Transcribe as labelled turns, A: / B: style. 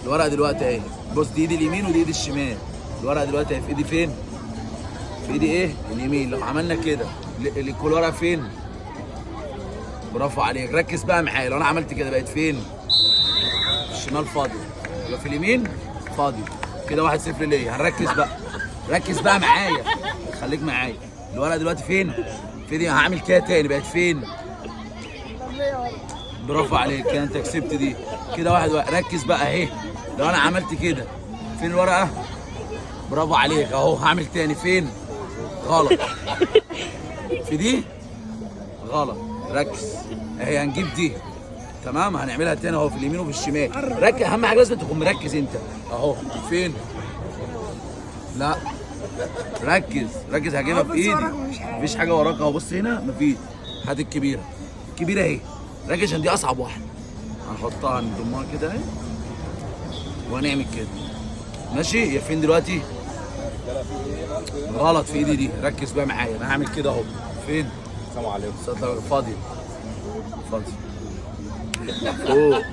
A: الورقه دلوقتي اهي، بص دي ايدي اليمين ودي ايدي الشمال. الورقه دلوقتي اهي في ايدي فين؟ في ايدي ايه؟ اليمين. لو عملنا كده كل ورقه فين؟ برافو عليك. ركز بقى معايا، لو انا عملت كده بقت فين؟ الشمال فاضي، يبقى في اليمين فاضي. كده 1-0 ليا. هنركز بقى، ركز بقى معايا، خليك معايا. الورقه دلوقتي فين؟ في دي. هعمل كده تاني بقت فين؟ برافو عليك، كده انت كسبت دي. كده 1-1. ركز بقى اهي، لو انا عملت كده فين الورقه؟ برافو عليك اهو. هعمل تاني فين؟ غلط. في دي غلط. ركز اهي، هنجيب دي تمام، هنعملها تاني اهو في اليمين وفي الشمال. ركز، اهم حاجه لازم تكون مركز انت اهو. فين؟ لا ركز ركز، هجيبها بايدي. مفيش حاجه وراك اهو، بص هنا مفيش. هات الكبيره، الكبيره اهي. ركز عشان دي اصعب واحده. هنحطها، نضمها كده اهي وهنعمل كده. ماشي. هي فين دلوقتي؟ غلط، في ايدي دي. ركز بقى معايا، انا هعمل كده اهو. فين؟
B: السلام عليكم.
A: فاضي فاضي فوق.